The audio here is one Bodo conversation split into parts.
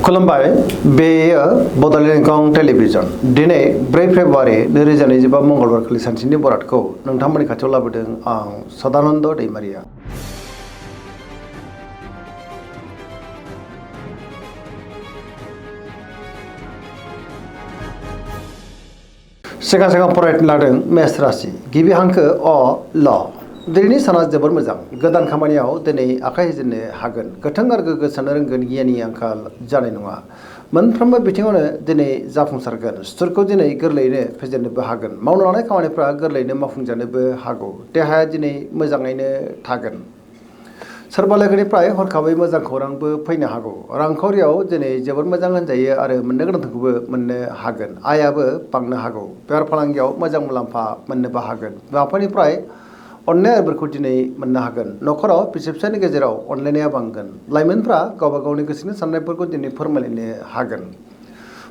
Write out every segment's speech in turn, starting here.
खुलुमबाय बेयो बड'लेण्ड इंखं टेलिभिजन दिनै 4 फेब्रुवारि 2025 मंगलबार खालि सानसेनि बरादखौ नोंथांमोननि खाथियाव लाबोदों आं सदानन्द दैमारिया। सिगां फरायनो लादों मेष राशि गिबि हांखो अ ल दिनैनि साना जोबोर मोजां गोदान खामानियाव दिनै आखाइ होजेननो हागोन गोथों आरो गोग्गो साननो रोंगोन गियाननि आंखाल जानाय नङा मोनफ्रोमबो बिथिङावनो दिनै जाफुंसारगोन सुथुरखौ दिनै गोरलैयैनो फेजेननोबो हागोन मावनो लानाय खामानिफ्रा गोरलैयैनो मावफुंजानोबो हागौ देहाया दिनै मोजाङैनो थागोन सोरबा लोगोनिफ्राय हरखाबै मोजां खौरांबो फैनो हागौ रांखावरियाव दिनै जोबोर मोजां होनजायो आरो मोननो गोनांखौबो मोननो हागोन आयाबो बांनो हागौ बेफार फालांगियाव मोजां मुलाम्फा मोननोबो हागोन बिमाफोरनिफ्राय अननाय आरोफोरखौ दिनै मोननो हागोन न'खराव बिसि फिसायनि गेजेराव अनलायनाया बांगोन लाइमोनफ्रा गावबा गावनि गोसोनि साननायफोरखौ दिनै फोरमायलायनो हागोन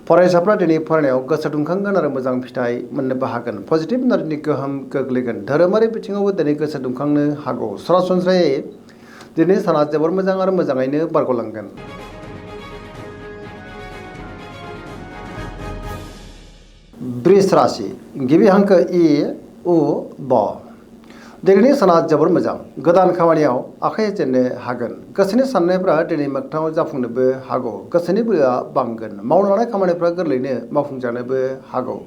फरायसाफ्रा दिनै फरायनायाव गोसो दुंखांगोन आरो मोजां फिथाइ मोननोबो हागोन पजिटिभ एनार्जिनि गोहोम गोग्लैगोन धोरोमारि बिथिङावबो दिनै गोसो दुंखांनो हागौ सरासनस्रायै दिनै साना जोबोर मोजां आरो मोजाङैनो बारग'लांगोन। वृष राशि गिबि हांखो इ उ ब दिनैनि साना जोबोर मोजां गोदान खामानियाव आखाइ होजेननो हागोन गोसोनि साननायफ्रा दिनै मोगथाङाव जाफुंनोबो हागौ गोसोनि बोलोआ बांगोन मावनो लानाय खामानिफ्रा गोरलैयैनो मावफुंजानोबो हागौ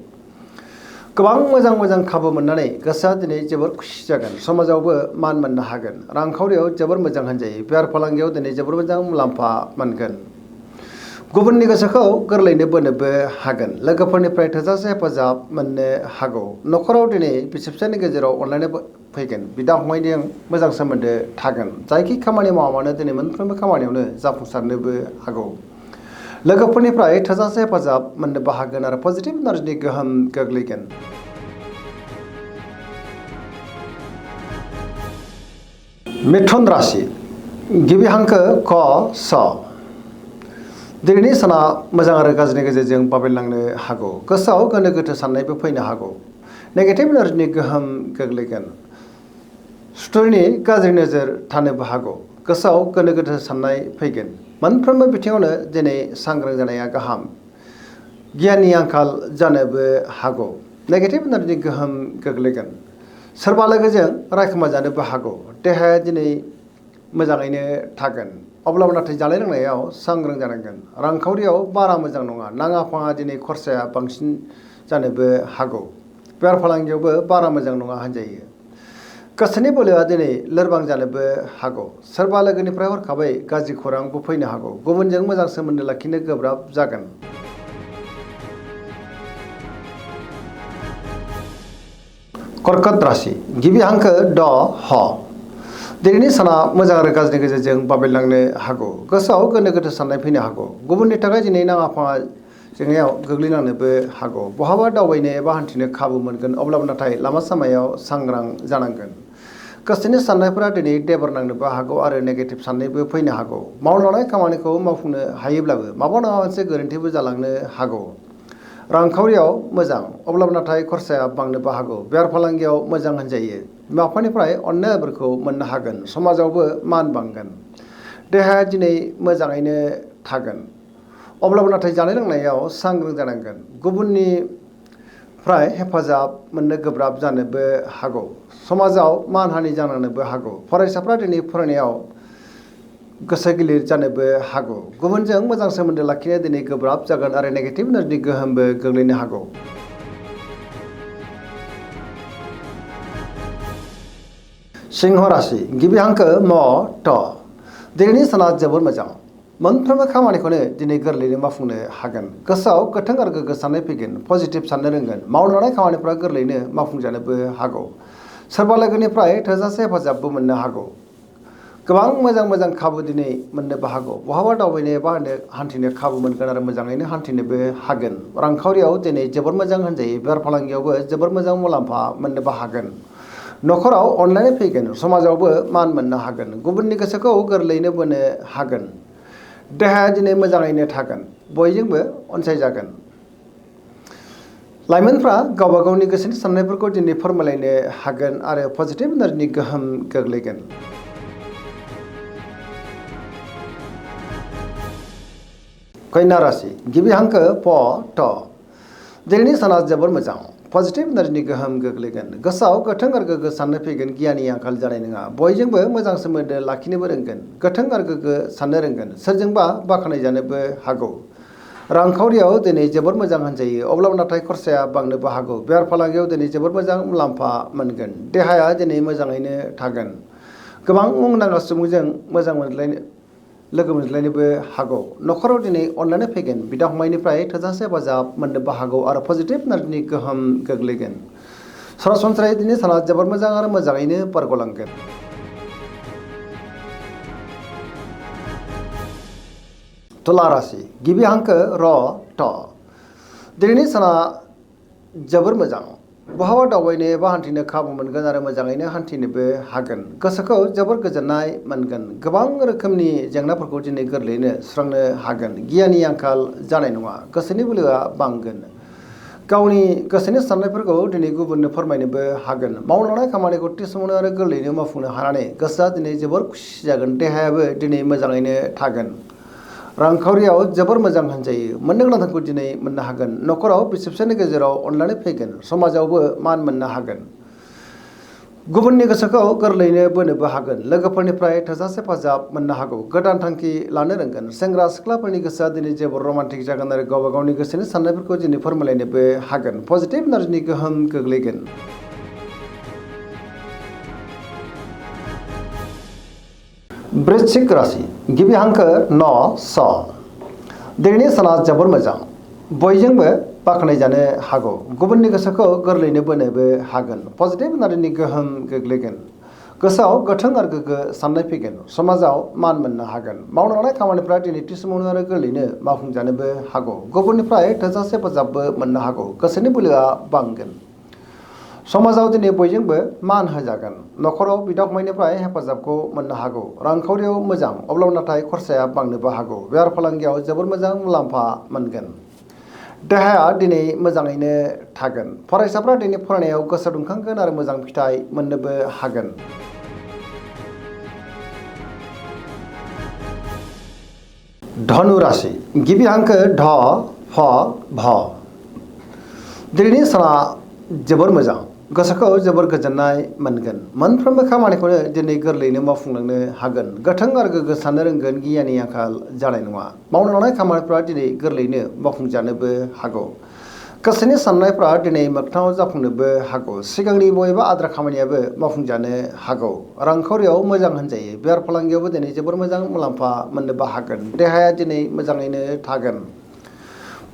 गोबां मोजां खाबु मोननानै गोसोआ दिनै जोबोर खुसि जागोन समाजावबो मान मोननो हागोन रांखावरियाव जोबोर मोजां होनजायो बेफार फालांगियाव दिनै जोबोर मोजां मुलाम्फा मोनगोन गुबुननि गोसोखौ गोरलैयैनो बोनोबो हागोन लोगोफोरनिफ्राय थोजासे हेफाजाब मोननो हागौ न'खराव दिनै बिसि फिसायनि गेजेराव अनलायनाय फैगोन बिदा फंबायजों मोजां सोमोन्दो थागोन जायखि खामानि मावा मानो दिनै मोनफ्रोमबो खामानियावनो जाफुंसारनोबो हागौ लोगोफोरनिफ्राय थोजासे हेफाजाब मोननोबो हागोन आरो पजिटिभ एनार्जिनि गोहोम गोग्लैगोन। मिथुन राशि गिबि हांखो क स दिनैनि साना मोजां आरो गाज्रिनि गेजेरजों बाबेनलांनो हागौ गोसोआव गोनो गोथो साननायबो फैनो हागौ नेगेटिभ एनार्जिनि गोहोम गोग्लैगोन सुथुरनि गाज्रि नोजोर थानोबो हागौ गोसोआव गोनो गोथो साननाय फैगोन मोनफ्रोमबो बिथिङावनो दिनै सांग्रां जानाया गाहाम गियाननि आंखाल जानोबो हागौ नेगेटिभ एनार्जिनि गोहोम गोग्लैगोन सोरबा लोगोजों रायखोमा जानोबो हागौ देहाया दिनै मोजाङैनो थागोन अब्लाबो नाथाय जानाय लोंनायाव सांग्रां जानांगोन रांखावरियाव बारा मोजां नङा नाङा फाङा दिनै खरसाया बांसिन जानोबो हागौ बेफार फालांगियावबो बारा मोजां नङा होनजायो गोसोनि बोलोआ दिनै लोरबां जानोबो हागौ सोरबा लोगोनिफ्राय हरखाबै गाज्रि खौरांबो फैनो हागौ गुबुनजों मोजां सोमोन्दो लाखिनो गोब्राब जागोन। कर्कट राशि गिबि हांखो ड ह दिनैनि साना मोजां आरो गाज्रिनि गेजेरजों बाबेनलांनो हागौ गोसोआव गोनो गोथो साननाय फैनो हागौ गुबुननि थाखाय दिनै नाङा फाङा जेंनायाव गोग्लैनांनोबो हागौ बहाबा दावबायनो एबा हान्थिनो खाबु मोनगोन अब्लाबो नाथाय लामा सामायाव सांग्रां जानांगोन गोसोनि साननायफोरा दिनै देबार नांनोबो हागौ आरो नेगेटिभ साननायबो फैनो हागौ मावनो लानाय खामानिखौ मावफुंनो हायोब्लाबो माबा नङा मोनसे गोरोन्थिबो जालांनो हागौ रांखावरियाव मोजां अब्लाबो नाथाय खरसाया बांनोबो हागौ बेफार फालांगियाव मोजां होनजायो बिमा बिफानिफ्राय अननाय आबोरखौ मोननो हागोन समाजावबो मान बांगोन देहाया दिनै मोजाङैनो थागोन अब्लाबो नाथाय जानाय लोंनायाव सांग्रां जानांगोन गुबुननिफ्राय हेफाजाब मोननो गोब्राब जानोबो हागौ समाजाव मानहानि जानांनोबो हागौ फरायसाफ्रा दिनै फरायनायाव गोसो गिलिर जानोबो हागौ गुबुनजों मोजां सोमोन्दो लाखिनो दिनै गोब्राब जागोन आरो नेगेटिभ एनार्जिनि गोहोमबो गोग्लैनो हागौ। सिंह राशि गिबि हांखो म ट दिनैनि साना जोबोर मोजां मोनफ्रोमबो खामानिखौनो दिनै गोरलैयैनो मावफुंनो हागोन गोसोआव गोथों आरो गोग्गो साननाय फैगोन पजिटिभ साननो रोंगोन मावनो लानाय खामानिफ्रा गोरलैयैनो मावफुंजानोबो हागौ सोरबा लोगोनिफ्राय थोजासे हेफाजाबबो मोननो हागौ गोबां मोजां खाबु दिनै मोननोबो हागौ बहाबा दावबायनो एबा हान्थिनो खाबु मोनगोन आरो मोजाङैनो हान्थिनोबो हागोन रांखावरियाव दिनै जोबोर मोजां होनजायो बेफार फालांगियावबो जोबोर मोजां मुलाम्फा मोननोबो हागोन न'खराव अनलायनाय फैगोन समाजावबो मान मोननो हागोन गुबुननि गोसोखौ गोरलैयैनो बोनो हागोन देहाया दिनै मोजाङैनो थागोन बयजोंबो अनसायजागोन लाइमोनफ्रा गावबा गावनि गोसोनि साननायफोरखौ दिनै फोरमायलायनो हागोन आरो पजिटिभ एनार्जिनि गोहोम गोग्लैगोन। कन्या राशि गिबि हांखो प ट दिनैनि साना जोबोर मोजां पजिटिभ एनार्जिनि गोहोम गोग्लैगोन गोसोआव गोथों आरो गोग्गो साननाय फैगोन गियाननि आंखाल जानाय नङा बयजोंबो मोजां सोमोन्दो लाखिनोबो रोंगोन गोथों आरो गोग्गो साननो रोंगोन सोरजोंबा बाख्नायजानोबो हागौ रांखावरियाव दिनै जोबोर मोजां होनजायो अब्लाबो नाथाय खरसाया बांनोबो हागौ बेफार फालांगियाव दिनै जोबोर मोजां मुलाम्फा मोनगोन देहाया दिनै मोजाङैनो थागोन गोबां मुंदांखा सुबुंजों मोजां मोनज्लायनो लोगो मोनज्लायनोबो हागौ न'खराव दिनै अननानै फैगोन बिदा फंबायनिफ्राय थोजासे हेफाजाब मोननोबो हागौ आरो पजिटिभ एनार्जिनि गोहोम गोग्लैगोन सरासनस्रायै दिनै साना जोबोर मोजां आरो मोजाङैनो बारग'लांगोन तुला राशि गिबि हांखो र ट दिनैनि साना जोबोर मोजां बहाबा दावबायनो एबा हान्थिनो खाबु मोनगोन आरो मोजाङैनो हान्थिनोबो हागोन गोसोखौ जोबोर गोजोननाय मोनगोन गोबां रोखोमनि जेंनाफोरखौ दिनै गोरलैयैनो सुस्रांनो हागोन गियाननि आंखाल जानाय नङा गोसोनि बोलोआ बांगोन गावनि गोसोनि साननायफोरखौ दिनै गुबुननो फोरमायनोबो हागोन मावनो लानाय खामानिखौ थि समावनो आरो गोरलैयैनो मावफुंनो हानानै गोसोआ दिनै जोबोर खुसि जागोन देहायाबो दिनै मोजाङैनो थागोन रांखावरियाव जोबोर मोजां होनजायो मोननो गोनांखौ दिनै मोननो हागोन न'खराव बिसि फिसायनि गेजेराव अनलायनाय फैगोन समाजावबो मान मोननो हागोन गुबुननि गोसोखौ गोरलैयैनो बोनोबो हागोन लोगोफोरनिफ्राय थोजासे हेफाजाब मोननो हागौ गोदान थांखि लानो रोंगोन सेंग्रा सिख्लाफोरनि गोसोआ दिनै जोबोर रमान्टिक जागोन आरो गावबा गावनि गोसोनि साननायफोरखौ दिनै फोरमायलायनोबो हागोन पजिटिभ एनार्जिनि गोहोम गोग्लैगोन वृश्चिक राशि गिबि हांखो न स दिनैनि साना जोबोर मोजां बयजोंबो बाख्नायजानो हागौ गुबुननि गोसोखौ गोरलैयैनो बोनोबो हागोन पजिटिभ एनार्जिनि गोहोम गोग्लैगोन गोसोआव गोथों आरो गोग्गो साननाय फैगोन समाजाव मान मोननो हागोन मावनो लानाय खामानिफ्रा दिनै थि समावनो आरो गोरलैयैनो मावफुंजानोबो हागौ गुबुननिफ्राय थोजासे हेफाजाबबो मोननो हागौ गोसोनि बोलोआ बांगोन समाजाव दिनै बयजोंबो मान होजागोन न'खराव बिदा फंबायनिफ्राय हेफाजाबखौ मोननो हागौ रांखावरियाव मोजां अब्लाबो नाथाय खरसाया बांनोबो हागौ बेफार फालांगियाव जोबोर मोजां मुलाम्फा मोनगोन देहाया दिनै मोजाङैनो थागोन फरायसाफ्रा दिनै फरायनायाव गोसो दुंखांगोन आरो मोजां फिथाइ मोननोबो हागोन धनु राशि गिबि हांखो ध फ भ दिनैनि साना जोबोर मोजां गोसोखौ जोबोर गोजोननाय मोनगोन मोनफ्रोमबो खामानिखौनो दिनै गोरलैयैनो मावफुंलांनो हागोन गोथों आरो गोग्गो साननो रोंगोन गियाननि आंखाल जानाय नङा मावनो लानाय खामानिफ्रा दिनै गोरलैयैनो मावफुंजानोबो हागौ गोसोनि साननायफ्रा दिनै मोगथाङाव जाफुंनोबो हागौ सिगांनि बबेबा आद्रा खामानियाबो मावफुंजानो हागौ रांखावरियाव मोजां होनजायो बेफार फालांगियावबो दिनै जोबोर मोजां मुलाम्फा मोननोबो हागोन देहाया दिनै मोजाङैनो थागोन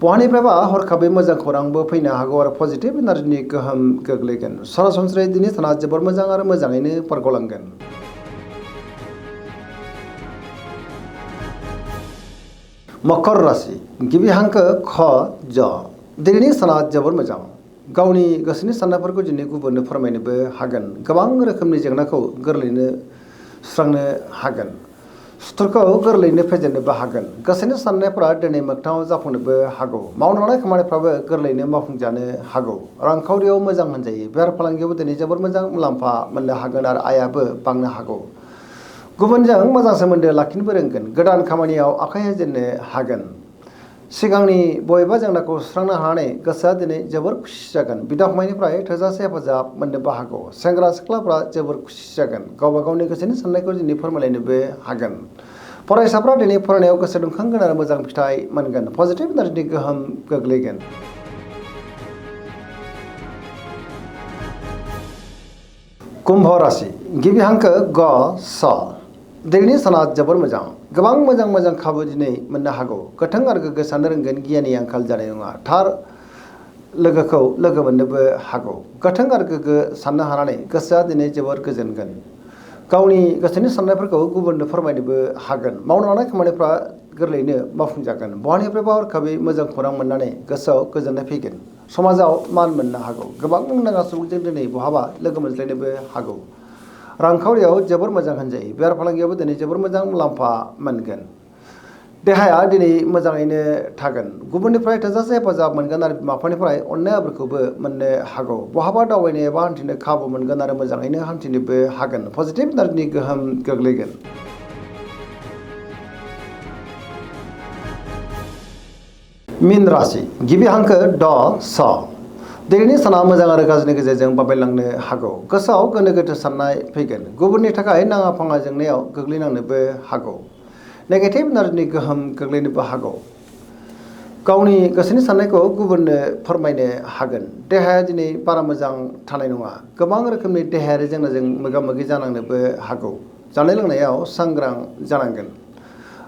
बहानिफ्रायबा हरखाबै मोजां खौरांबो फैनो हागौ आरो पजिटिभ एनार्जिनि गोहोम गोग्लैगोन सरासनस्रायै दिनै साना जोबोर मोजां आरो मोजाङैनो बारग'लांगोन मकर राशि गिबि हांखो ख ज दिनैनि साना जोबोर मोजां गावनि गोसोनि साननायफोरखौ दिनै गुबुननो फोरमायनोबो हागोन गोबां रोखोमनि जेंनाखौ गोरलैयैनो सुस्रांनो हागोन सुथुरखौ गोरलैयैनो फेजेननोबो हागोन गोसोनि साननायफ्रा दिनै मोगथाङाव जाफुंनोबो हागौ मावनो लानाय खामानिफ्राबो गोरलैयैनो मावफुंजानो हागौ रांखावरियाव मोजां होनजायो बेफार फालांगियावबो दिनै जोबोर मोजां मुलाम्फा मोननो हागोन आरो आयाबो बांनो हागौ गुबुनजों मोजां सोमोन्दो लाखिनोबो रोंगोन गोदान खामानियाव आखाइ होजेननो हागोन सिगांनि बबेबा जेंनाखौ सुस्रांनो हानानै गोसोआ दिनै जोबोर खुसि जागोन बिदा फंबायनिफ्राय थोजासे हेफाजाब मोननोबो हागौ सेंग्रा सिख्लाफ्रा जोबोर खुसि जागोन गावबा गावनि गोसोनि साननायखौ दिनै फोरमायलायनोबो हागोन फरायसाफ्रा दिनै फरायनायाव गोसो दुंखांगोन आरो मोजां फिथाइ मोनगोन पजिटिभ एनार्जिनि गोहोम गोग्लैगोन कुम्भ राशि गिबि हांखो ग स दिनैनि साना जोबोर मोजां गोबां मोजां खाबु दिनै मोननो हागौ गोथों आरो गोग्गो साननो रोंगोन गियाननि आंखाल जानाय नङा थार लोगोखौ लोगो मोननोबो हागौ गोथों आरो गोग्गो साननो हानानै गोसोआ दिनै जोबोर गोजोनगोन गावनि गोसोनि साननायफोरखौ गुबुननो फोरमायनोबो हागोन मावनो लानाय खामानिफ्रा गोरलैयैनो मावफुंजागोन बहानिफ्रायबा हरखाबै मोजां खौरां मोननानै गोसोआव गोजोननाय फैगोन समाजाव मान मोननो हागौ गोबां मुंदांखा सुबुंजों दिनै बहाबा लोगो मोनज्लायनोबो हागौ रांखावरियाव जोबोर मोजां होनजायो बेफार फालांगियावबो दिनै जोबोर मोजां मुलाम्फा मोनगोन देहाया दिनै मोजाङैनो थागोन गुबुननिफ्राय थोजासे हेफाजाब मोनगोन आरो बिमा बिफानिफ्राय अननाय आबोरखौबो मोननो हागौ बहाबा दावबायनो एबा हान्थिनो खाबु मोनगोन आरो मोजाङैनो हान्थिनोबो हागोन पजिटिभ एनार्जिनि गोहोम गोग्लैगोन मीन राशि गिबि हांखो ड स दिनैनि साना मोजां आरो गाज्रिनि गेजेरजों बाबेलांनो हागौ। गोसोआव गोनो गोथो साननाय फैगोन। गुबुननि थाखाय नाङा फाङा जेंनायाव गोग्लैनांनोबो हागौ। नेगेटिभ एनार्जिनि गोहोम गोग्लैनोबो हागौ। गावनि गोसोनि साननायखौ गुबुननो फोरमायनो हागोन। देहाया दिनै बारा मोजां थानाय नङा। गोबां रोखोमनि देहायारि जेंनाजों मोगा मोगि जानांनोबो हागौ। जानाय लोंनायाव सांग्रां जानांगोन।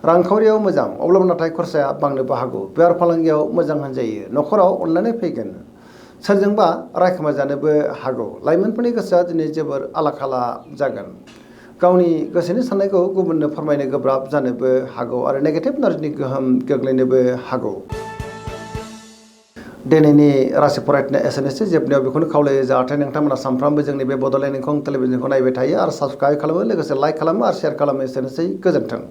रांखावरियाव मोजां, अब्लाबो नाथाय खरसाया बांनोबो हागौ। बेफार फालांगियाव मोजां होनजायो। न'खराव अनलायनाय फैगोन। सोरजोंबा रायखोमा जानोबो हागौ। लाइमोनफोरनि गोसोआ दिनै जोबोर आला खाला जागोन। गावनि गोसोनि साननायखौ गुबुननो फोरमायनो गोब्राब जानोबो हागौ आरो नेगेटिभ एनार्जिनि गोहोम गोग्लैनोबो हागौ। दिनैनि राशि फरायनाया एसेनोसै। जोबनायाव बेखौनो खावलायो जाहाथे नोंथांमोना सानफ्रामबो जोंनि बे बड'लेण्ड इंखं टेलिभिजनखौ नायबाय थायो आरो साबस्क्राइब खालामो, लोगोसे लाइक खालामो आरो शेयार खालामो। एसेनोसै, गोजोन्थों।